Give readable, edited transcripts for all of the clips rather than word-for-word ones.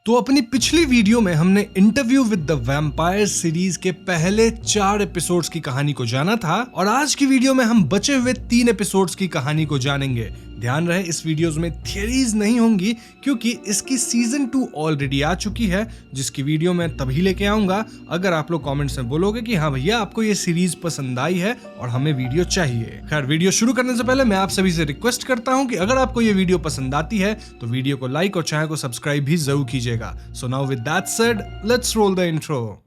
तो अपनी पिछली वीडियो में हमने interview with the vampire series के पहले 4 एपिसोड्स की कहानी को जाना था और आज की वीडियो में हम बचे हुए 3 एपिसोड्स की कहानी को जानेंगे। ध्यान रहे इस वीडियोस में थियरीज नहीं होंगी क्योंकि इसकी सीजन 2 ऑलरेडी आ चुकी है, जिसकी वीडियो मैं तभी लेके आऊंगा अगर आप लोग कमेंट्स में बोलोगे कि हाँ भैया आपको ये सीरीज पसंद आई है और हमें वीडियो चाहिए। खैर वीडियो शुरू करने से पहले मैं आप सभी से रिक्वेस्ट करता हूँ कि अगर आपको ये वीडियो पसंद आती है तो वीडियो को लाइक और चैनल को सब्सक्राइब भी जरूर कीजिएगा। So now with that said let's roll the intro.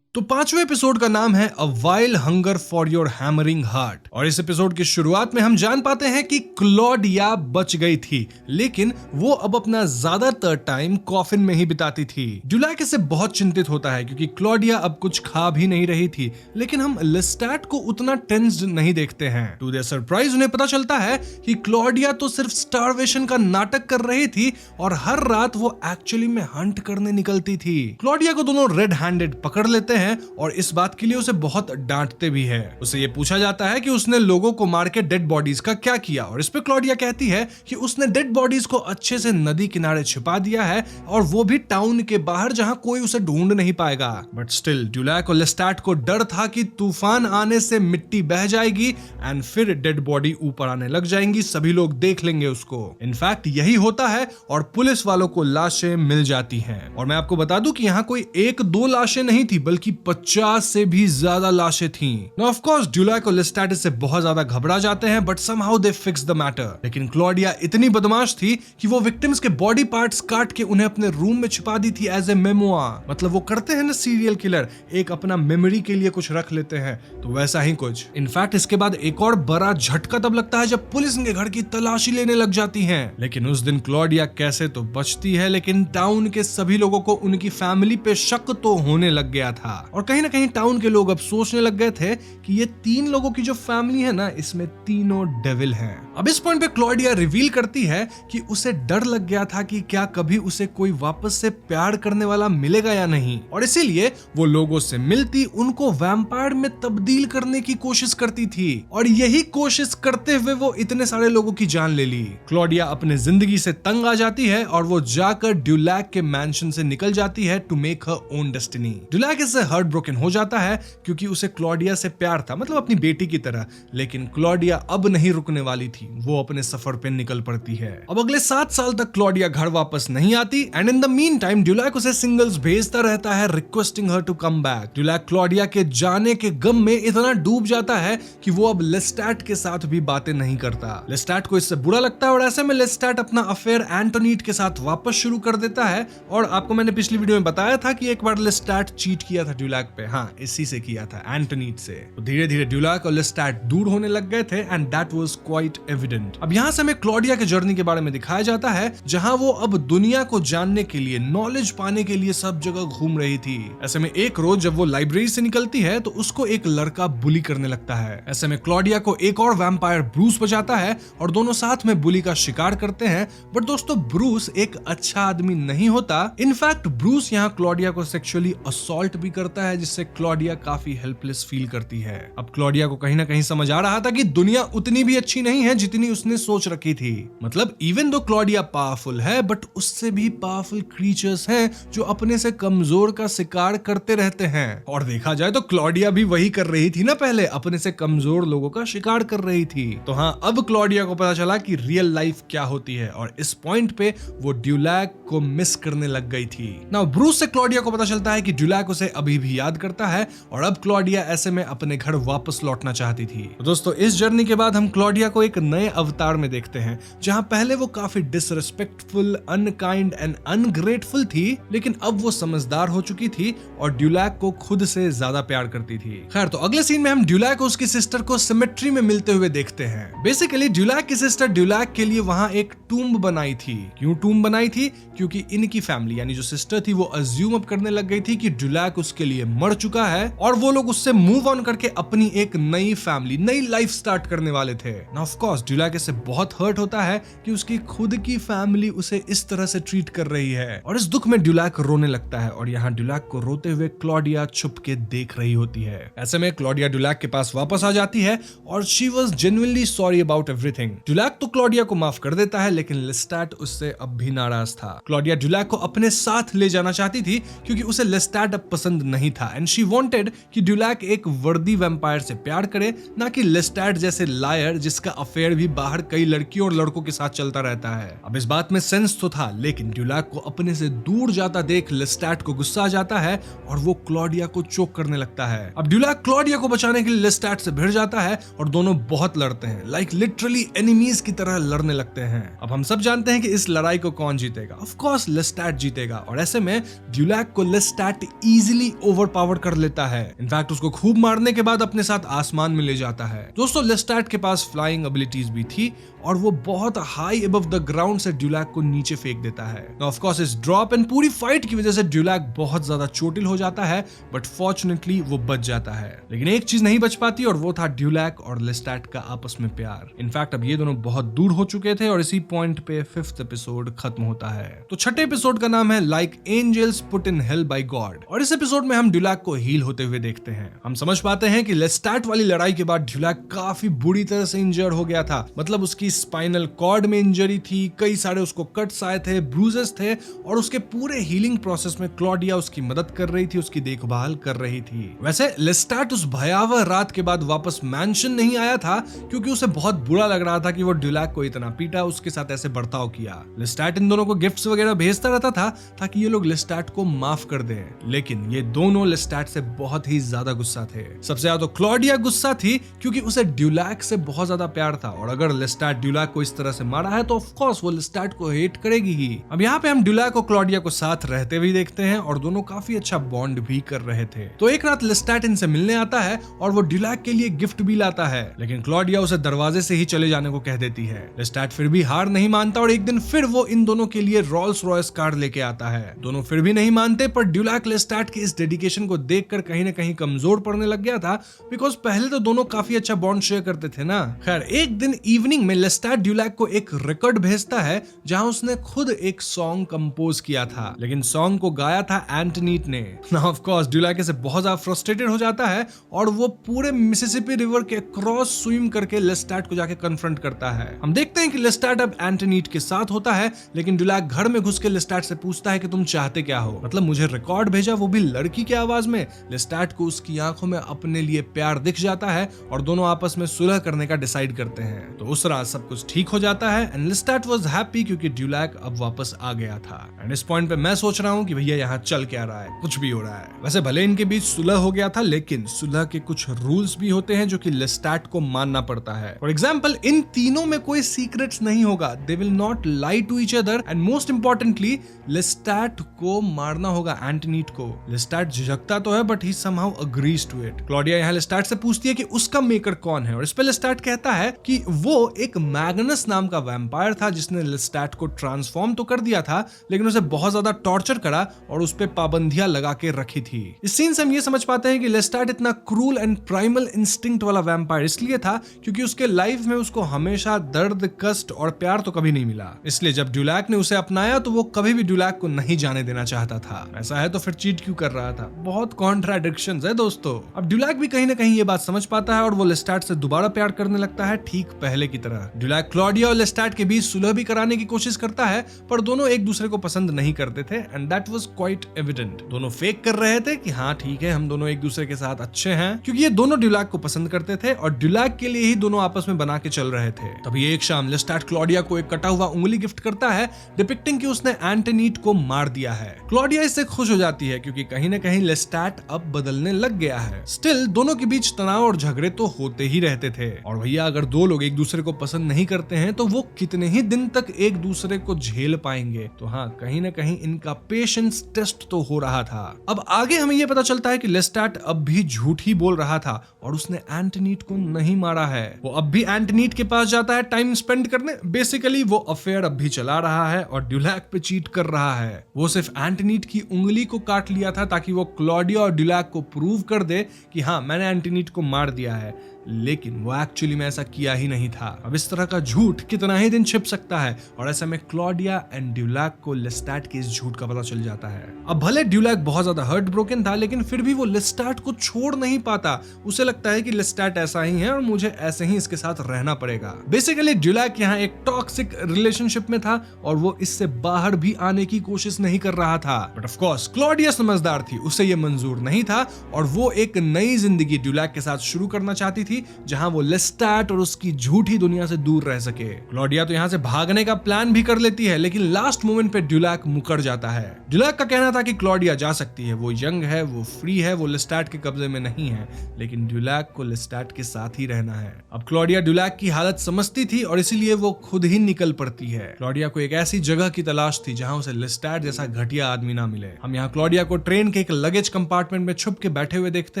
तो 5वें एपिसोड का नाम है a wild hunger for your hammering heart और इस एपिसोड की शुरुआत में हम जान पाते हैं कि क्लॉडिया बच गई थी, लेकिन वो अब अपना ज्यादातर टाइम कॉफिन में ही बिताती थी। ड्यूलैक इससे बहुत चिंतित होता है क्योंकि क्लॉडिया अब कुछ खा भी नहीं रही थी, लेकिन हम लेस्टैट को उतना टेंस्ड नहीं देखते हैं। टू देयर सरप्राइज उन्हें पता चलता है कि क्लॉडिया तो सिर्फ स्टारवेशन का नाटक कर रही थी और हर रात वो एक्चुअली में हंट करने निकलती थी। क्लॉडिया को दोनों रेड हैंडेड पकड़ लेते हैं और इस बात के लिए उसे बहुत डांटते भी है। उसे ये पूछा जाता है कि उसने लोगों को मार के डेड बॉडीज का क्या किया और इस पे क्लॉडिया कहती है कि उसने डेड बॉडीज को अच्छे से नदी किनारे छिपा दिया है और वो भी टाउन के बाहर जहां कोई उसे ढूंढ नहीं पाएगा। बट स्टिल ड्यूलैक और लेस्टैट को डर था कि तूफान आने से मिट्टी बह जाएगी एंड फिर डेड बॉडी ऊपर आने लग जाएंगी, सभी लोग देख लेंगे उसको। इनफैक्ट यही होता है और पुलिस वालों को लाशें मिल जाती हैं। और मैं आपको बता दूं कि यहाँ कोई 1-2 लाशें नहीं थी बल्कि 50 से भी ज्यादा लाशें थीं। नाउ ऑफ कोर्स ड्यूलैक और लेस्टैट से बहुत ज्यादा घबरा जाते हैं but somehow they fix the matter. लेकिन क्लॉडिया इतनी बदमाश थी कि वो विक्टिम्स के बॉडी पार्ट्स काट के उन्हें अपने रूम में छिपा दी थी एज ए मेमोआ। मतलब वो करते हैं ना सीरियल किलर, एक अपना मेमोरी के लिए कुछ रख लेते हैं, तो वैसा ही कुछ। इनफैक्ट इसके बाद एक और बड़ा झटका तब लगता है जब पुलिस उनके घर की तलाशी लेने लग जाती है। लेकिन उस दिन क्लॉडिया कैसे तो बचती है, लेकिन टाउन के सभी लोगों को उनकी फैमिली पे शक तो होने लग गया था और कहीं ना कहीं टाउन के लोग अब सोचने लग गए थे कि ये 3 लोगों की जो फैमिली है ना, इसमें तीनों डेविल हैं। अब इस पॉइंट पे क्लॉडिया रिवील करती है कि उसे डर लग गया था कि क्या कभी उसे कोई वापस से प्यार करने वाला मिलेगा या नहीं, और इसीलिए वो लोगों से मिलती, उनको वैम्पायर में तब्दील करने की कोशिश करती थी और यही कोशिश करते हुए वो इतने सारे लोगों की जान ले ली। क्लॉडिया अपने जिंदगी से तंग आ जाती है और वो जाकर ड्यूलैक के मैंशन से निकल जाती है to make her own destiny. Du Lac इससे हार्ट ब्रोकन हो जाता है क्योंकि उसे क्लॉडिया से प्यार था, मतलब अपनी बेटी की तरह, लेकिन क्लॉडिया अब नहीं रुकने वाली थी, वो अपने सफर पे निकल पड़ती है। अब अगले 7 साल तक क्लॉडिया घर वापस नहीं आती and in the meantime du Lac उसे सिंगल्स भेजता रहता है requesting her to come back. Du Lac Claudia के जाने के गम में इतना डूब जाता है कि वो अब लेस्टैट के साथ भी बातें नहीं करता। लेस्टैट को इससे बुरा लगता है और ऐसे में लेस्टैट अपना अफेयर एंटोनीट के साथ वापस शुरू कर देता है। और आपको मैंने पिछली वीडियो में बताया था कि एक बार लेस्टैट चीट किया था ड्यूलैक पे, हाँ इसी से किया था, एंटोनीट से। तो धीरे धीरे ड्यूलैक और लेस्टैट दूर होने लग गए थे and that was quite evident. अब यहाँ से हमें क्लॉडिया के जर्नी के बारे में दिखाया जाता है जहाँ वो अब दुनिया को जानने के लिए, नॉलेज पाने के लिए सब जगह घूम रही थी। ऐसे में एक रोज जब वो लाइब्रेरी से निकलती है तो उसको एक लड़का बुली करने लगता है। ऐसे में क्लॉडिया को एक और वैम्पायर ब्रूस बचाता है और दोनों साथ में बुली का शिकार करते हैं। बट दोस्तों ब्रूस एक अच्छा आदमी नहीं होता। इनफैक्ट ब्रूस यहाँ क्लॉडिया को सेक्सुअली असॉल्ट भी करता है जिससे क्लॉडिया काफी हेल्पलेस फील करती है। अब क्लॉडिया को कहीं ना कहीं समझ आ रहा था कि दुनिया उतनी भी अच्छी नहीं है जितनी उसने सोच रखी थी। मतलब इवन दो क्लॉडिया पावरफुल है बट उससे भी पावरफुल क्रीचर्स हैं जो अपने से कमजोर का शिकार करते रहते हैं। और देखा जाए तो क्लॉडिया भी वही कर रही थी ना, पहले अपने से कमजोर लोगों का शिकार कर रही थी। तो हाँ अब क्लॉडिया को पता चला कि रियल लाइफ क्या होती है और इस पॉइंट पे वो ड्यूलैक को मिस करने लग गई थी। नाउ ब्रूस से क्लॉडिया को पता चलता है कि ड्यूलैक उसे अभी भी याद करता है और अब क्लॉडिया ऐसे में अपने घर वापस लौटना चाहती थी। तो दोस्तों इस जर्नी के बाद हम क्लॉडिया को एक नए अवतार में देखते हैं जहां पहले वो काफी डिसरिस्पेक्टफुल, अनकाइंड एंड अनग्रेटफुल थी, लेकिन अब वो समझदार हो चुकी थी और ड्यूलैक को खुद से ज्यादा प्यार करती थी। खैर तो अगले सीन में हम ड्यूलैक और उसकी सिस्टर को सिमेट्री में मिलते हुए देखते हैं। बेसिकली ड्यूलैक की सिस्टर ड्यूलैक के लिए वहां एक टूम्ब बनाई थी। क्यों टूम्ब बनाई थी? क्योंकि इनकी फैमिली यानी जो सिस्टर थी वो अज्यूम अप करने लग गई थी कि ड्यूलैक उसके लिए लिए मर चुका है और वो लोग उससे मूव ऑन करके अपनी एक नई फैमिली, नई लाइफ स्टार्ट करने वाले थे। नाउ ऑफ कोर्स ड्यूलैक इससे बहुत हर्ट होता है कि उसकी खुद की फैमिली उसे इस तरह से ट्रीट कर रही है और इस दुख में ड्यूलैक रोने लगता है और यहाँ ड्यूलैक को रोते हुए क्लॉडिया छुप के देख रही होती है। ऐसे में क्लॉडिया ड्यूलैक के पास वापस आ जाती है और she was genuinely sorry about everything. Du Lac तो क्लॉडिया को माफ कर देता है लेकिन लेस्टैट उससे अब भी नाराज था। क्लॉडिया ड्यूलैक को अपने साथ ले जाना चाहती थी क्योंकि उसे लेस्टैट अब पसंद नहीं था एंड शी वांटेड कि ड्यूलैक एक वर्दी वैम्पायर से प्यार करे, ना कि लेस्टैट जैसे लायर जिसका अफेयर भी बाहर कई लड़कियों और लड़कों के साथ चलता रहता है। अब इस बात में सेंस तो था लेकिन ड्यूलैक को अपने से दूर जाता देख लेस्टैट को गुस्सा आ जाता है और वो क्लॉडिया को चोक करने लगता है। अब ड्यूलैक क्लॉडिया को बचाने के लिए लेस्टैट से भिड़ जाता है और दोनों बहुत लड़ते हैं, लाइक लिटरली एनिमीज की तरह लड़ने लगते हैं। अब हम सब जानते हैं कि इस लड़ाई को कौन जीतेगा। ऑफ कोर्स लेस्टैट जीतेगा और ऐसे में ड्यूलैक को लेस्टैट इजीली ओवरपावर कर लेता है। इनफैक्ट उसको खूब मारने के बाद अपने साथ आसमान में ले जाता है। दोस्तों लेस्टैट के पास फ्लाइंग एबिलिटीज भी थी और वो बहुत हाई अबव द ग्राउंड से ड्यूलैक को नीचे फेंक देता है। ऑफ कोर्स इस ड्रॉप एंड पूरी फाइट की वजह से ड्यूलैक बहुत ज्यादा चोटिल हो जाता है बट फॉर्चुनेटली वो बच जाता है। लेकिन एक चीज नहीं बच पाती और वो था ड्यूलैक और लेस्टैट का आपस में प्यार। इनफैक्ट अब ये दोनों बहुत दूर हो चुके थे और इसी पॉइंट पे 5th एपिसोड खत्म होता है। तो छठे एपिसोड का नाम है like angels put in hell by god और इस एपिसोड में हम ड्यूलैक को हील होते हुए देखते हैं। हम समझ पाते हैं कि लेस्टैट वाली लड़ाई के बाद ड्यूलैक काफी बुरी तरह से इंजर्ड हो गया था। मतलब उसकी स्पाइनल कॉर्ड में इंजरी थी, कई सारे उसको कट्स आए थे, ब्रूजेस थे और उसके पूरे हीलिंग प्रोसेस में क्लॉडिया उसकी मदद कर रही थी, उसकी देखभाल कर रही थी। वैसे लेस्टैट उस भयावह रात के बाद वापस मैंशन नहीं आया था क्योंकि उसे बहुत बुरा लग रहा था कि वो ड्यूलैक को इतना पीटा, उसके साथ ऐसे बर्ताव किया। लेस्टैट इन दोनों को गिफ्ट्स वगैरह भेजता रहता था ताकि ये लोग लेस्टैट को माफ कर दें, लेकिन ये दोनों लेस्टैट से बहुत ही ज्यादा गुस्सा थे। सबसे ज्यादा तो क्लॉडिया गुस्सा थी क्योंकि उसे ड्यूलैक से बहुत ज्यादा प्यार था और अगर लेस्टैट ड्यूलैक को इस तरह से मारा है तो ऑफ कोर्स वो लेस्टैट को हेट करेगी ही। अब यहाँ पे हम ड्यूलैक और क्लॉडिया को साथ रहते हुए देखते हैं और दोनों काफी अच्छा बॉन्ड भी कर रहे थे। तो एक रात लेस्टैट इनसे मिलने आता है और वो ड्यूलैक के लिए गिफ्ट भी लाता है, लेकिन क्लॉडिया उसे दरवाजे से ही चले जाने को कह देती है। लेस्टैट फिर भी हार नहीं मानता और एक दिन फिर वो इन दोनों के लिए रोल्स रॉयस कार लेके आता है। दोनों फिर भी नहीं मानते पर ड्यूलैक लेस्टैट के इस डेडिकेशन को देखकर कहीं ना कहीं कमजोर पड़ने लग गया था बिकॉज पहले तो दोनों काफी अच्छा बॉन्ड शेयर करते थे ना। खैर एक दिन इवनिंग में लेस्टैट ड्यूलैक को एक रिकॉर्ड भेजता है जहां उसने खुद एक सॉन्ग कंपोज किया था, लेकिन सॉन्ग को गाया था एंटनीट ने। नाउ ऑफ कोर्स ड्यूलैक से बहुत ज्यादा फ्रस्ट्रेटेड हो जाता है और वो पूरे मिसिसिपी रिवर के क्रॉस स्विम करके लेस्टैट को जाके कन्फ्रंट करता है। हम देखते हैं कि लेस्टैट अब एंटनीट के साथ होता है, लेकिन ड्यूलैक घर में घुस के लेस्टैट से पूछता है कि तुम चाहते क्या हो, मतलब मुझे रिकॉर्ड भेजा वो भी लड़की की आवाज में। लेस्टैट को उसकी आंखों में अपने लिए प्यार दिख जाता है और दोनों आपस में सुलह करने का डिसाइड करते हैं। तो उस रात सब कुछ ठीक हो जाता है एंड लेस्टैट वाज हैप्पी क्योंकि ड्यूलैक अब वापस आ गया था। एंड इस पॉइंट पे मैं सोच रहा हूँ कि भैया यहाँ चल क्या रहा है, कुछ भी हो रहा है। वैसे भले इनके बीच सुलह हो गया था लेकिन सुलह के कुछ रूल्स भी होते हैं जो कि लेस्टैट को मानना पड़ता है। फॉर एग्जाम्पल इन तीनों में कोई सीक्रेट्स नहीं होगा, they will not lie to each other and most importantly Lestat को मारना होगा एंटनीट को। लेस्टैट झिझकता तो है but he somehow agrees to it. Claudia यहाँ लेस्टैट से पूछती है कि उसका मेकर कौन है और इस पे लेस्टैट कहता है कि वो एक मैग्नस नाम का वैम्पायर था जिसने लेस्टैट को ट्रांसफॉर्म तो कर दिया था लेकिन उसे बहुत ज्यादा टॉर्चर करा और उस पे पाबंदियां लगा के रखी थी। इस सीन से हम ये समझ पाते हैं कि लेस्टैट इतना क्रूल एंड प्राइमल इंस्टिंक्ट वाला वैम्पायर इसलिए था क्योंकि उसके लाइफ में उसको हमेशा दर्द, कष्ट और प्यार तो कभी नहीं मिला। इसलिए जब ड्यूलैक ने उसे अपनाया तो वो कभी भी ड्यूलैक को नहीं जाने देना चाहता था। ऐसा है तो फिर चीट क्यों कर रहा था? बहुत कॉन्ट्राडिक्शंस है दोस्तों। अब ड्यूलैक भी कहीं ना कहीं ये बात समझ पाता है और वो लेस्टैट से दोबारा प्यार करने लगता है ठीक पहले की तरह। ड्यूलैक क्लॉडिया और लेस्टैट के बीच सुलह भी कराने की कोशिश करता है पर दोनों एक दूसरे को पसंद नहीं करते थे and that was quite evident. दोनों फेक कर रहे थे कि हाँ ठीक है हम दोनों एक दूसरे के साथ अच्छे हैं क्योंकि ये दोनों ड्यूलैक को पसंद करते थे और ड्यूलैक के लिए ही दोनों आपस में बना के चल रहे थे। तभी एक शाम लेस्टैट क्लॉडिया को एक कटा हुआ उंगली गिफ्ट करता है डिपिक्टिंग कि उसने एंटनीट को मार दिया है। क्लॉडिया इससे खुश हो जाती है क्योंकि कहीं ना कहीं लेस्टैट अब बदलने लग गया है। स्टिल दोनों के बीच तनाव और झगड़े तो होते ही रहते थे और भैया अगर दो लोग एक दूसरे को पसंद नहीं करते हैं तो वो कितने ही दिन तक एक दूसरे को झेल पाएंगे। तो हाँ कहीं ना कहीं इनका पेशेंस टेस्ट तो हो रहा था। अब आगे हमें यह पता चलता है कि लेस्टैट अब भी झूठ ही बोल रहा था और उसने एंटनीट को नहीं मारा है। वो अब भी एंटनीट के पास जाता है टाइम स्पेंड करने। बेसिकली वो अफेयर अब भी चला रहा है और ड्यूलैक पे चीट कर रहा है। वो सिर्फ एंटनीट की उंगली को काट लिया था ताकि वो क्लॉडिया और ड्यूलैक को प्रूव कर दे कि हाँ मैंने एंटोनीट को मार दिया है, लेकिन वो एक्चुअली में ऐसा किया ही नहीं था। अब इस तरह का झूठ कितना ही दिन छिप सकता है और ऐसे में क्लॉडिया एंड ड्यूलैक को लेस्टैट के इस झूठ का पता चल जाता है। अब भले ड्यूलैक बहुत ज्यादा हर्ट ब्रोकन था, लेकिन फिर भी वो लेस्टैट को छोड़ नहीं पाता। उसे लगता है कि लेस्टैट ऐसा ही है और मुझे ऐसे ही इसके साथ रहना पड़ेगा। बेसिकली ड्यूलैक यहाँ एक टॉक्सिक रिलेशनशिप में था और वो इससे बाहर भी आने की कोशिश नहीं कर रहा था। बट ऑफ कोर्स क्लॉडिया समझदार थी, उसे ये मंजूर नहीं था और वो एक नई जिंदगी ड्यूलैक के साथ शुरू करना चाहती थी जहां वो लेस्टैट और उसकी झूठी दुनिया से दूर रह सके। क्लॉडिया तो यहां से भागने का प्लान भी कर लेती है, लेकिन लास्ट मोमेंट पे ड्यूलैक मुकर जाता है। ड्यूलैक का कहना था कि क्लॉडिया जा सकती है, वो यंग है, वो फ्री है, वो लेस्टैट के कब्जे में नहीं है, लेकिन ड्यूलैक को लेस्टैट के साथ ही रहना है। अब क्लॉडिया ड्यूलैक की हालत समझती थी और इसीलिए वो खुद ही निकल पड़ती है। क्लॉडिया को एक ऐसी जगह की तलाश थी जहां उसे लेस्टैट जैसा घटिया आदमी ना मिले। हम यहाँ क्लॉडिया को ट्रेन के एक लगेज कंपार्टमेंट में छुप के बैठे हुए देखते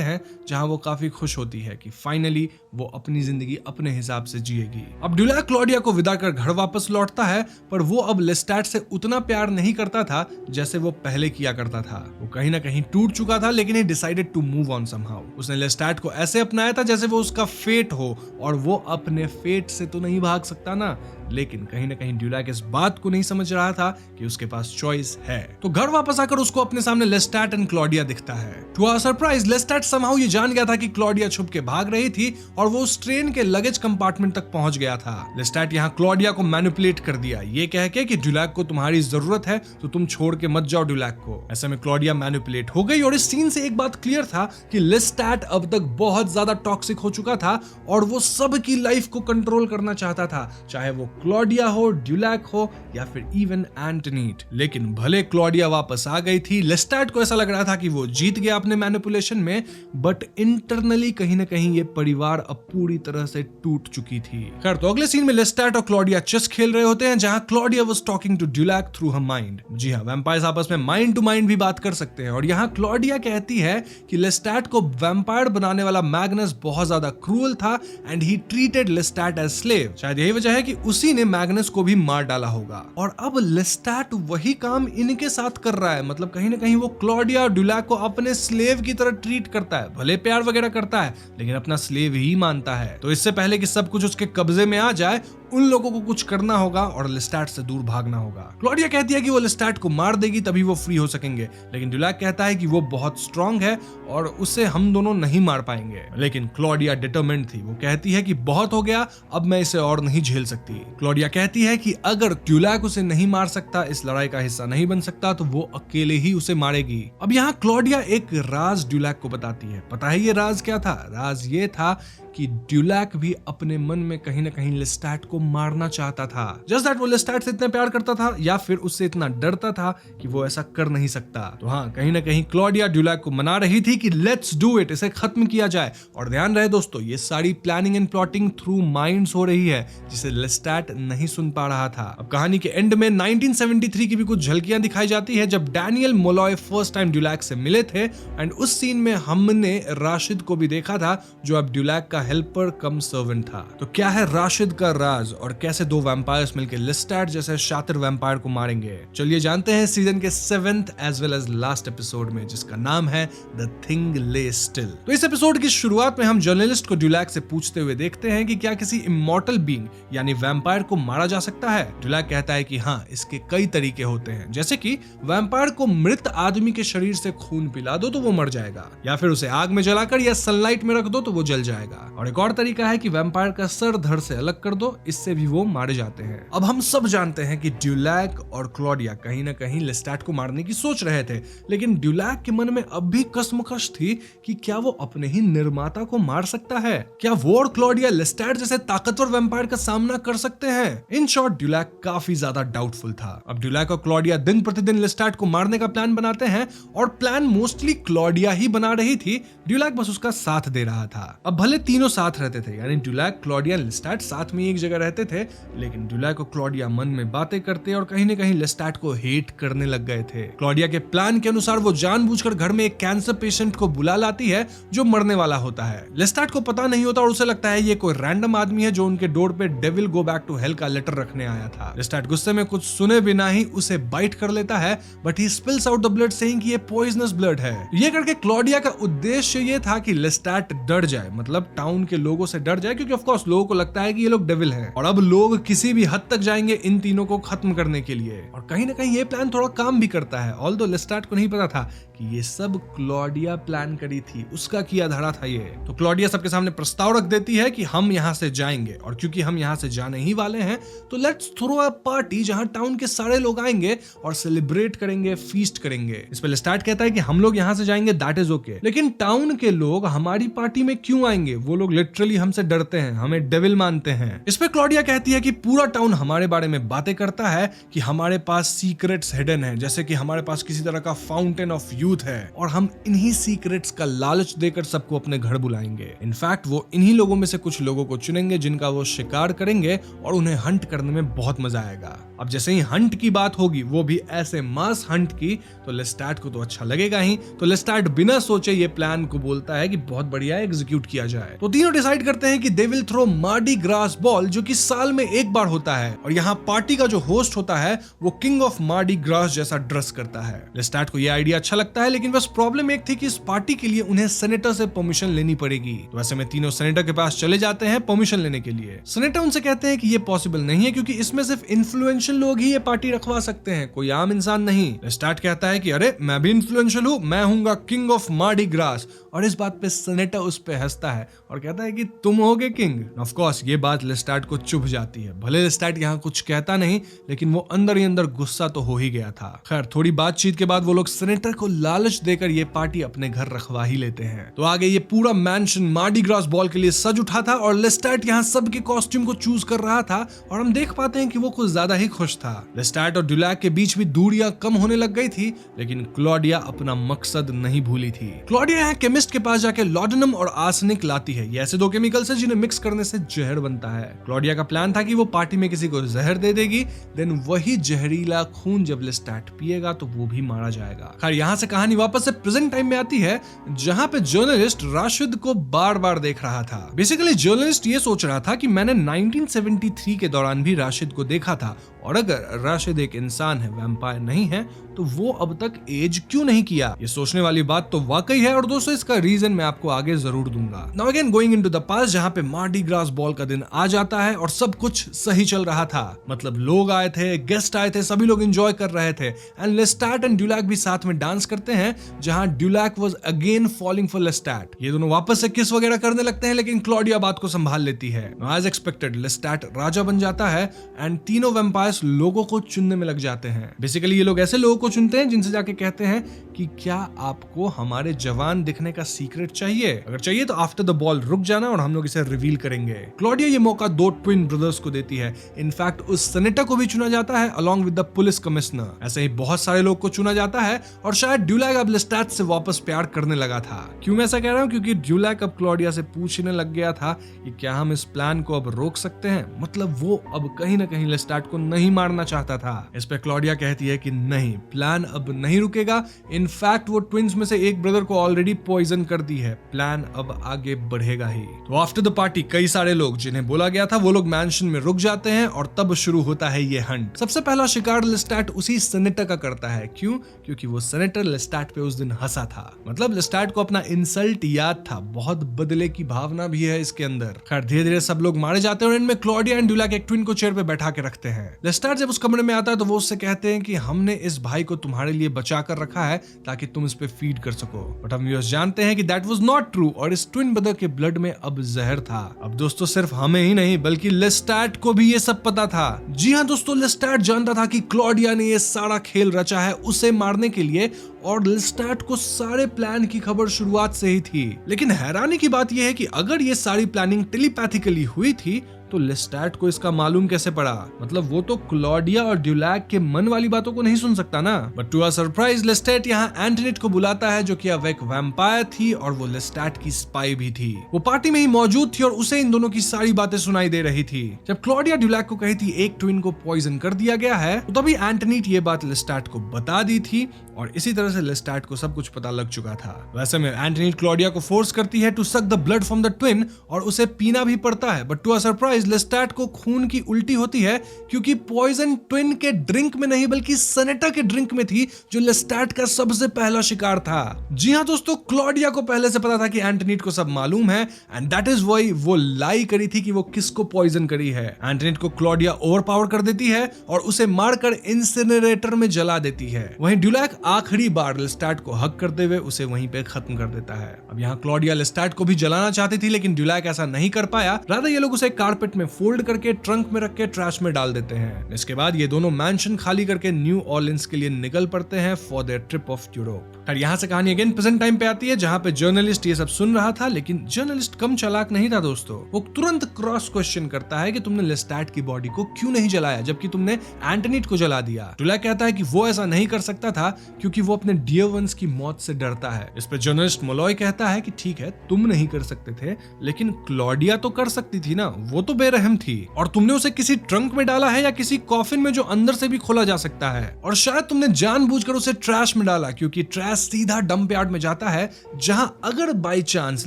हैं, जहां वो काफी खुश होती है कि फाइनली वो अपनी जिंदगी अपने हिसाब से जिएगी। अब ड्यूलैक क्लॉडिया को विदा कर घर वापस लौटता है, पर वो अब लेस्टैट से उतना प्यार नहीं करता था जैसे वो पहले किया करता था। वो कहीं ना कहीं टूट चुका था, लेकिन he decided to move on somehow. उसने लेस्टैट को ऐसे अपनाया था जैसे वो उसका फेट हो, और वो अपने फेट से तो नहीं भाग सकता ना। लेकिन कहीं ना कहीं ड्यूलैक इस बात को नहीं समझ रहा था कि उसके पास चॉइस है। तो घर वापस आकर उसको अपने सामने लेस्टैट एंड क्लॉडिया दिखता है। टू आवर सरप्राइज लेस्टैट समहाउ ये जान गया था कि क्लॉडिया छुप के भाग रही थी और वो उस ट्रेन के लगेज कंपार्टमेंट तक पहुंच गया था। लेस्टैट यहाँ क्लॉडिया को मैनिपुलेट कर दिया, ये कह के कि ड्यूलैक को तुम्हारी जरूरत है तो तुम छोड़ के मत जाओ ड्यूलैक को। ऐसे में क्लॉडिया मैनिपुलेट हो गई और इस सीन से एक बात क्लियर था कि लेस्टैट अब तक बहुत ज्यादा टॉक्सिक हो चुका था और वो सबकी लाइफ को कंट्रोल करना चाहता था, चाहे वो क्लॉडिया हो, ड्यूलैक हो या फिर इवन एंटोनीट। लेकिन भले क्लॉडिया वापस आ गई थी, लेस्टैट को ऐसा लग रहा था कि वो जीत गया अपने मैनिपुलेशन में, बट इंटरनली कहीं ना कहीं ये परिवार अब पूरी तरह से टूट चुकी थी। खैर, तो अगले सीन में लेस्टैट और क्लॉडिया चेस खेल रहे होते हैं, जहां Claudia was talking to du Lac through her mind. जी हाँ, वैम्पायर्स आपस में माइंड टू माइंड भी बात कर सकते हैं। और यहाँ क्लॉडिया कहती है कि लेस्टैट को वैम्पायर बनाने वाला मैग्नस बहुत ज्यादा क्रूअल था and he treated Lestat as slave. शायद यही वजह है कि उसी ने मैग्नस को भी मार डाला होगा। और अब लेस्टैट वही काम इनके साथ कर रहा है, मतलब कहीं ना कहीं वो क्लॉडिया और ड्यूलैक को अपने स्लेव की तरह ट्रीट करता है। भले प्यार वगैरह करता है, लेकिन अपना स्लेव ही मानता है। तो इससे पहले कि सब कुछ उसके कब्जे में आ जाए, उन लोगों को कुछ करना होगा और लेस्टैट से दूर भागना होगा। क्लॉडिया कहती है कि वो लेस्टैट को मार देगी तभी वो फ्री हो सकेंगे, लेकिन ड्यूलैक कहता है कि वो बहुत स्ट्रांग है और उसे हम दोनों नहीं मार पाएंगे। लेकिन क्लॉडिया डिटरमिन्ड थी, वो कहती है कि बहुत हो गया, अब मैं इसे और नहीं झेल सकती। क्लॉडिया कहती है कि अगर ड्यूलैक उसे नहीं मार सकता, इस लड़ाई का हिस्सा नहीं बन सकता, तो वो अकेले ही उसे मारेगी। अब यहाँ क्लॉडिया एक राज ड्यूलैक को बताती है। पता है ये राज क्या था? राज ये था कि ड्यूलैक भी अपने मन में कहीं ना कहीं लेस्टैट को मारना चाहता था। जस्ट दैट वो लेस्टैट से इतना प्यार करता था या फिर उससे इतना डरता था कि वो ऐसा कर नहीं सकता। तो हाँ, कहीं ना कहीं क्लॉडिया ड्यूलैक को मना रही थी कि लेट्स डू इट, इसे खत्म किया जाए। और ध्यान रहे दोस्तों, ये सारी planning and plotting through minds हो रही है, जिसे लेस्टैट नहीं सुन पा रहा था। अब कहानी के एंड में 1973 की भी कुछ झलकियां दिखाई जाती है, जब डैनियल मोलॉय फर्स्ट टाइम ड्यूलैक से मिले थे। एंड उस सीन में हमने राशिद को भी देखा था, जो अब ड्यूलैक का हेल्पर कम सर्वेंट था। तो क्या है राशिद का राज और कैसे दो वैम्पायर्स मिलकर लेस्टैट जैसे शातिर वैम्पायर को मारेंगे? चलिए जानते हैं सीजन के 7th as well as last episode में, जिसका नाम है द थिंग ले स्टिल। तो इस एपिसोड की शुरुआत में हम जर्नलिस्ट को ड्यूलैक से पूछते हुए देखते हैं कि क्या किसी इमॉर्टल बीइंग यानी वैम्पायर को मारा जा सकता है? ड्यूलैक कहता है कि हाँ, इसके कई तरीके होते हैं, जैसे कि वैम्पायर को मृत आदमी के शरीर से खून पिला दो तो वो मर जाएगा, या फिर उसे आग में जलाकर या सनलाइट में रख दो तो वो जल जाएगा। और एक और तरीका है कि वैम्पायर का सर धड़ से अलग कर दो, इससे भी वो मारे जाते हैं। अब हम सब जानते हैं कि ड्यूलैक और क्लॉडिया कहीं ना कहीं लेस्टैट को मारने की सोच रहे थे, लेकिन ड्यूलैक के मन में अब भी कसमकश थी कि क्या वो अपने ही निर्माता को मार सकता है? क्या वो और क्लॉडिया लेस्टैट जैसे ताकतवर वैम्पायर का सामना कर सकते हैं? इन शॉर्ट, ड्यूलैक काफी ज्यादा डाउटफुल था। अब ड्यूलैक और क्लॉडिया दिन प्रतिदिन लेस्टैट को मारने का प्लान बनाते हैं और प्लान मोस्टली क्लॉडिया ही बना रही थी, ड्यूलैक बस उसका साथ दे रहा था। अब भले तीनों तीनों साथ रहते थे, यानी ड्यूलैक, क्लॉडिया, लेस्टैट साथ में एक जगह रहते थे। लेकिन ड्यूलैक और क्लॉडिया मन में बातें करते और कहीं न कहीं लेस्टैट को हेट करने लग गए थे। क्लॉडिया के प्लान के अनुसार वो जानबूझकर घर में एक कैंसर पेशेंट को बुला लाती है जो मरने वाला होता है। लेस्टैट को पता नहीं होता और उसे लगता है ये कोई रैंडम आदमी है जो उनके डोर पे devil go back to hell का लेटर रखने आया था। लेस्टैट गुस्से में कुछ सुने बिना ही उसे बाइट कर लेता है, but he spills out the blood saying कि ये पॉइजनस ब्लड है। ये करके क्लॉडिया का उद्देश्य ये था कि लेस्टैट डर जाए, मतलब टाउन के लोगों से डर जाए, क्योंकि ऑफ कोर्स लोगों को लगता है कि ये लोग डेविल हैं और अब लोग किसी भी हद तक जाएंगे इन तीनों को खत्म करने के लिए। और कहीं ना कहीं ये प्लान थोड़ा काम भी करता है, ऑल्दो लेस्टैट को नहीं पता था कि ये सब क्लॉडिया प्लान करी थी, उसका किया धड़ा था ये। तो क्लॉडिया सबके सामने प्रस्ताव रख देती है कि हम यहाँ से जाएंगे, और क्योंकि हम यहाँ से जाने ही वाले हैं तो लेट्स थ्रो अ पार्टी जहां टाउन के सारे लोग आएंगे और सेलिब्रेट करेंगे, फीस्ट करेंगे। इस पे लेस्टैट कहता है कि हम लोग यहाँ से जाएंगे, दैट इज ओके, लेकिन टाउन के लोग हमारी पार्टी में क्यों आएंगे? वो लोग लिटरली हमसे डरते हैं, हमें डेविल मानते हैं। इस पे क्लॉडिया कहती है कि पूरा टाउन हमारे बारे में बातें करता है कि हमारे पास सीक्रेट्स हिडन है, जैसे कि हमारे पास किसी तरह का फाउंटेन ऑफ यूथ है और हम इन्हीं सीक्रेट्स का लालच देकर सबको अपने घर बुलाएंगे। इनफैक्ट वो इन्हीं लोगों में से कुछ लोगों को चुनेंगे जिनका वो शिकार करेंगे और उन्हें हंट करने में बहुत मजा आएगा। अब जैसे ही हंट की बात होगी, वो भी ऐसे मास हंट की, तो लेस्टैट को तो अच्छा लगेगा ही। तो लेस्टैट बिना सोचे ये प्लान को बोलता है कि बहुत बढ़िया एग्जीक्यूट किया जाए। तो तीनों डिसाइड करते हैं कि they will throw Mardi Gras ball, जो कि साल में एक बार होता है, और यहाँ पार्टी का जो होस्ट होता है वो किंग ऑफ मार्डी ग्रास जैसा ड्रेस करता है। लेस्टैट को यह आइडिया अच्छा लगता है, लेकिन बस प्रॉब्लम एक थी कि इस पार्टी के लिए उन्हें सेनेटर से परमिशन लेनी पड़ेगी। तो ऐसे में तीनों सेनेटर के पास चले जाते हैं परमिशन लेने के लिए। सेनेटर उनसे कहते हैं कि ये पॉसिबल नहीं है, क्योंकि इसमें सिर्फ इन्फ्लुएंशियल लोग ही ये पार्टी रखवा सकते हैं, कोई आम इंसान नहीं। लेस्टैट कहता है कि अरे मैं भी इन्फ्लुएंशियल हूँ, मैं हूँगा किंग ऑफ मार्डी ग्रास। और इस बात पे सेनेटर उस पे हंसता है और कहता है कि तुम होगे किंग। ऑफ कोर्स ये बात लेस्टैट को चुभ जाती है। भले लेस्टैट यहाँ कुछ कहता नहीं, लेकिन वो अंदर ही अंदर गुस्सा तो हो ही गया था। खैर थोड़ी बातचीत के बाद वो लोग सेनेटर को लालच देकर ये पार्टी अपने घर रखवा ही लेते हैं। तो आगे ये पूरा मैंशन मार्डी ग्रास बॉल के लिए सज उठा था और लेस्टैट यहाँ सबके कॉस्ट्यूम को चूज कर रहा था, और हम देख पाते हैं कि वो कुछ ज्यादा ही खुश था। लेस्टैट और ड्यूलैक के बीच भी दूरियां कम होने लग गई थी, लेकिन क्लॉडिया अपना मकसद नहीं भूली थी। क्लॉडिया यहाँ केमिस्ट के पास जाके लॉडेनम और आर्सेनिक लाती है। ये ऐसे दो केमिकल्स हैं जिन्हें मिक्स करने से जहर बनता है। क्लॉडिया का प्लान था कि वो पार्टी में किसी को जहर दे देगी, देन वही जहरीला खून जब लेस्टैट पिएगा तो वो भी मारा जाएगा। खैर यहाँ से कहानी वापस से प्रेजेंट टाइम में आती है, जहां पे जर्नलिस्ट राशिद को बार बार देख रहा था। बेसिकली जर्नलिस्ट ये सोच रहा था कि मैंने 1973 के दौरान भी राशिद को देखा था, और अगर राशिद एक इंसान है, वैम्पायर नहीं है, तो वो अब तक एज क्यों नहीं किया? ये सोचने वाली बात तो वाकई है, और दोस्तों इसका रीजन मैं आपको आगे जरूर दूंगा। Now again going into the past, जहां पे मार्डी ग्रास बॉल का दिन आ जाता है और सब कुछ सही चल रहा था। मतलब लोग आए थे, गेस्ट आए थे, सभी लोग एंजॉय कर रहे थे, एंड लेस्टैट एंड ड्यूलैक भी साथ में डांस करते हैं, जहां ड्यूलैक वाज अगेन फॉलिंग फॉर लेस्टैट। ये दोनों वापस से किस वगैरह करने लगते हैं, लेकिन क्लॉडिया बात को संभाल लेती है। एज एक्सपेक्टेड लेस्टैट राजा बन जाता है, एंड तीनों वैम्पायर्स लोगों को चुनने में लग जाते हैं। बेसिकली ये लोग ऐसे लोगों को चुनते हैं जिनसे जाके कहते हैं कि क्या आपको हमारे जवान दिखने का सीक्रेट चाहिए? अगर चाहिए तो आफ्टर द बॉल रुक जाना और हम लोग इसे रिवील करेंगे। क्लॉडिया ये मौका दो ट्विन ब्रदर्स को देती है। इनफैक्ट उस सेनेटर को भी चुना जाता है along with the police commissioner. ऐसे ही बहुत सारे लोग को चुना जाता है, और शायद ड्यूलैक अब लेस्टैट से वापस प्यार करने लगा था। क्यों मैं ऐसा कह रहा हूँ? क्योंकि ड्यूलैक अब क्लॉडिया से पूछने लग गया था कि क्या हम इस प्लान को अब रोक सकते हैं। मतलब वो अब कहीं ना कहीं लेस्टैट को नहीं मारना चाहता था। इस पे क्लॉडिया कहती है कि नहीं, प्लान अब नहीं रुकेगा। इनफैक्ट वो ट्विंस में से एक ब्रदर को ऑलरेडी पॉइजन कर दी है, प्लान अब आगे बढ़ेगा ही। तो आफ्टर द पार्टी कई सारे लोग जिन्हें बोला गया था वो लोग मैंशन में रुक जाते हैं, और तब शुरू होता है ये हंट। सबसे पहला शिकार लेस्टैट उसी सेनेटर का करता है। क्यों? क्योंकि वो सेनेटर लेस्टैट पे उस दिन हंसा था। मतलब लेस्टैट को अपना इंसल्ट याद था। बहुत बदले की भावना भी है इसके अंदर। खैर धीरे धीरे सब लोग मारे जाते हैं, और इनमें क्लॉडिया एंड ड्यूलैक एक ट्विन को चेयर पे बैठा के रखते हैं। लेस्टैट जब उस कमरे में आता है तो वो उससे कहते हैं कि हमने इस भाई को तुम्हारे लिए बचा कर रखा है ताकि तुम इस पे फीड कर सको। बट हम व्यूअर्स जानते हैं कि दैट वाज नॉट ट्रू, और इस ट्विन ब्रदर के ब्लड में अब जहर था। अब दोस्तों सिर्फ हमें ही नहीं बल्कि लेस्टैट को भी ये सब पता था। जी हाँ दोस्तों, लेस्टैट जानता था कि क्लॉडिया ने ये सारा खेल रचा है उसे मारने के लिए, और लेस्टैट को सारे प्लान की खबर शुरुआत से ही थी। लेकिन हैरानी की बात यह है कि अगर ये सारी प्लानिंग टेलीपैथिकली हुई थी तो तो लेस्टैट को इसका मालूम कैसे पड़ा? मतलब वो तो क्लॉडिया और ड्यूलैक के मन वाली बातों को नहीं सुन सकता ना। बट टू अ सरप्राइज लेस्टैट यहाँ एंटोनेट को बुलाता है, जो कि अब एक वैम्पायर थी और वो लेस्टैट की स्पाई भी थी। वो पार्टी में ही मौजूद थी और उसे इन दोनों की सारी बातें सुनाई दे रही थी। जब क्लॉडिया ड्यूलैक को कही थी एक ट्विन को पॉइजन कर दिया गया है, तो तभी एंटोनेट ये बात लेस्टैट को बता दी थी और इसी तरह से लेस्टैट को सब कुछ पता लग चुका था। वैसे में एंटोनेट क्लॉडिया को फोर्स करती है to suck the blood from the twin और उसे पीना भी पड़ता है। But to a surprise Lestat को खून की उल्टी होती है, क्योंकि पॉइजन ट्विन के ड्रिंक में नहीं बल्कि सेनेटा के ड्रिंक में थी, जो लेस्टैट का सबसे पहला शिकार था। जी हाँ दोस्तों, क्लॉडिया को पहले से पता था कि एंटोनेट को सब मालूम है एंड दैट इज व्हाई वो लाई करी थी कि वो किसको पॉइजन करी है। एंटोनेट को क्लॉडिया ओवरपावर कर देती है और उसे मारकर इंसिनरेटर में जला देती है। वहीं ड्यूलैक आखिरी बार लेस्टैट को हक करते हुए उसे वहीं पे खत्म कर देता है। अब यहाँ क्लॉडिया लेस्टैट को भी जलाना चाहती थी, लेकिन ड्यूलैक ऐसा नहीं कर पाया। रादर ये लोग उसे कारपेट में फोल्ड करके ट्रंक में रख के ट्रैश में डाल देते हैं। इसके बाद ये दोनों मैंशन खाली करके न्यू ऑर्लिन्स के लिए निकल पड़ते हैं for their trip of Europe. खैर यहाँ से कहानी अगेन प्रेजेंट टाइम पे आती है, जहाँ पे जर्नलिस्ट ये सब सुन रहा था, लेकिन जर्नलिस्ट कम चालाक नहीं था दोस्तों। वो तुरंत क्रॉस क्वेश्चन करता है कि तुमने लेस्टैट की बॉडी को क्यों नहीं जलाया, जबकि तुमने एंटोनेट को जला दिया। ड्यूलैक कहता है कि वो ऐसा नहीं कर सकता था क्योंकि वो अपने डियर वंस की मौत से डरता है। इस पर जर्नलिस्ट मोलॉय कहता है कि ठीक है तुम नहीं कर सकते थे, लेकिन क्लॉडिया तो कर सकती थी ना, वो तो बेरहम थी और तुमने उसे किसी ट्रंक में डाला है या किसी कॉफिन में जो अंदर से भी खोला जा सकता है, और शायद तुमने जानबूझकर उसे ट्रैश में डाला क्योंकि ट्रैश सीधा डंप यार्ड में जाता है, जहां अगर बाय चांस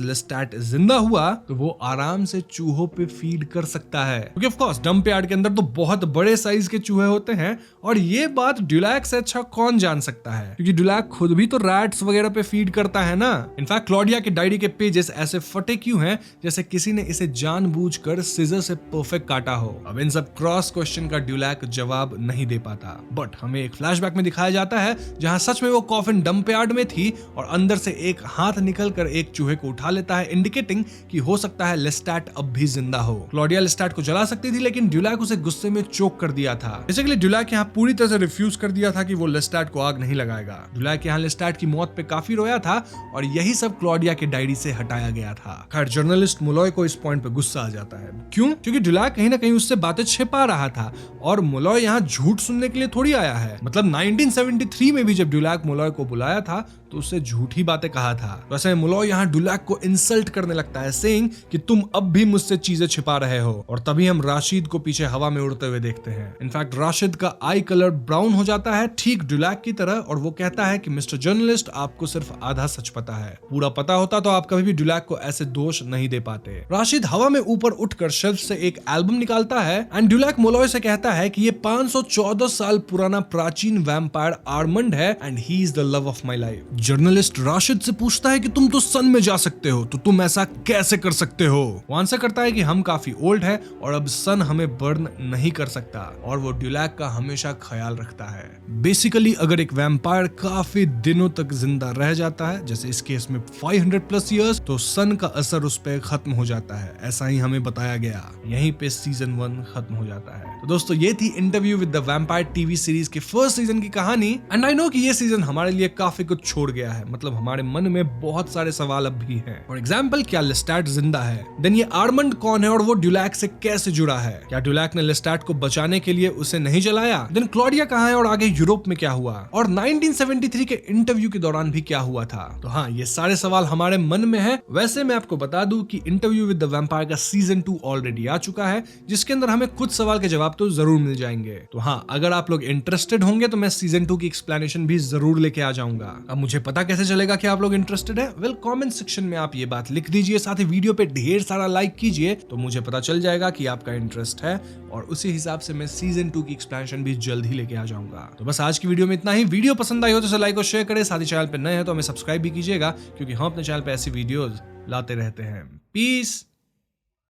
लेस्टैट जिंदा हुआ तो वो आराम से चूहों पे फीड कर सकता है, क्योंकि ऑफ कोर्स डंप यार्ड के अंदर तो बहुत बड़े साइज के चूहे होते हैं और ये बात ड्यूलैक से अच्छा कौन जान सकता है, क्योंकि ड्यूलैक खुद भी तो रैट्स वगैरह पे फीड करता है ना। इनफैक्ट क्लॉडिया के डायरी के पेजेस ऐसे फटे क्यों हैं जैसे किसी ने इसे जानबूझकर सीजर से परफेक्ट काटा हो। अब इन सब क्रॉस क्वेश्चन का ड्यूलैक जवाब नहीं दे पाता, बट हमें एक फ्लैशबैक में दिखाया जाता है जहां सच में वो कॉफिन डंप यार्ड में थी और अंदर से एक हाथ निकलकर एक चूहे को उठा लेता है, इंडिकेटिंग कि हो सकता है लेस्टैट अब भी जिंदा हो। क्लॉडिया लेस्टैट को जला सकती थी, लेकिन ड्यूलैक उसे गुस्से में चोक कर दिया था। बेसिकली ड्यूलैक यहाँ पूरी तरह से रिफ्यूज कर दिया था कि वो लेस्टैट को आग नहीं लगाएगा। ड्यूलैक यहाँ लेस्टैट की मौत पे काफी रोया था और यही सब क्लॉडिया के डायरी से हटाया गया था। खैर जर्नलिस्ट मोलॉय को इस पॉइंट पे गुस्सा आ जाता है। क्यों? क्योंकि ड्यूलैक कहीं ना कहीं उससे बातें छिपा रहा था और मोलॉय यहाँ झूठ सुनने के लिए थोड़ी आया है। मतलब 1973 में भी जब ड्यूलैक मोलॉय को बुलाया था तो उससे झूठी बातें कहा था। वैसे मोलॉय यहाँ ड्यूलैक को इंसल्ट करने लगता है, सेइंग कि तुम अब भी मुझसे चीजें छिपा रहे हो, और तभी हम राशिद को पीछे हवा में उड़ते हुए देखते हैं। इनफैक्ट राशिद का आई कलर ब्राउन हो जाता है ठीक ड्यूलैक की तरह, और वो कहता है कि मिस्टर जर्नलिस्ट आपको सिर्फ आधा सच पता है, पूरा पता होता तो आप कभी भी ड्यूलैक को ऐसे दोष नहीं दे पाते। राशिद हवा में ऊपर उठकर शेल्फ से एक एल्बम निकालता है एंड ड्यूलैक मोलॉय से कहता है कि ये 514 साल पुराना प्राचीन वैम्पायर आर्मंड है and he is the love of my life. Journalist Rashid से पूछता है कि तुम तो सन में जा सकते हो, तो तुम ऐसा कैसे कर सकते हो? वो आंसर करता है कि हम काफी ओल्ड है और अब सन हमें बर्न नहीं कर सकता, और वो ड्यूलैक का हमेशा ख्याल रखता है। बेसिकली अगर एक वैम्पायर काफी दिनों तक जिंदा रह जाता है, जैसे इस केस में 500+ ईयर्स, तो सन का असर उस पर खत्म हो जाता है। ऐसा ही हमें बताया गया। यहीं पे सीजन 1 खत्म हो जाता है। तो दोस्तों ये थी interview with the vampire TV series के फर्स्ट सीजन की कहानी, एंड आई नो कि ये सीजन हमारे लिए काफी कुछ छोड़ गया है। मतलब हमारे मन में बहुत सारे सवाल अब भी हैं। फॉर एग्जाम्पल, क्या लेस्टैट जिंदा है? देन ये आर्मंड कौन है और वो ड्यूलैक से कैसे जुड़ा है? क्या ड्यूलैक ने लेस्टैट को बचाने के लिए उसे नहीं जलाया? देन क्लॉडिया कहाँ है और आगे यूरोप में क्या हुआ? और 1973 के इंटरव्यू के दौरान भी क्या हुआ था? तो हाँ, ये सारे सवाल हमारे मन में है। वैसे मैं आपको बता दूं कि इंटरव्यू विद द वैम्पायर का सीजन 2 ऑलरेडी आ चुका है, जिसके अंदर हमें कुछ सवाल के जवाब तो जरूर मिल जाएंगे। तो हाँ, अगर आप लोग इंटरेस्टेड होंगे तो मैं सीजन 2 की एक्सप्लेनेशन भी जरूर लेके आ जाऊंगा। अब मुझे पता कैसे चलेगा कि आप लोग इंटरेस्टेड है? वेल, कमेंट सेक्शन में आप ये बात लिख दीजिए, साथ ही वीडियो पे ढेर सारा लाइक कीजिए, तो मुझे पता चल जाएगा कि आपका इंटरेस्ट है, और उसी हिसाब से मैं सीजन 2 की एक्सप्लेनेशन भी जल्द ही लेके आ जाऊंगा। तो बस आज की वीडियो में इतना ही। वीडियो पसंद आई हो तो लाइक और शेयर करें, साथ ही चैनल पे नए हैं तो हमें सब्सक्राइब भी कीजिएगा, क्योंकि हम अपने चैनल पे ऐसी वीडियोस लाते रहते हैं। पीस।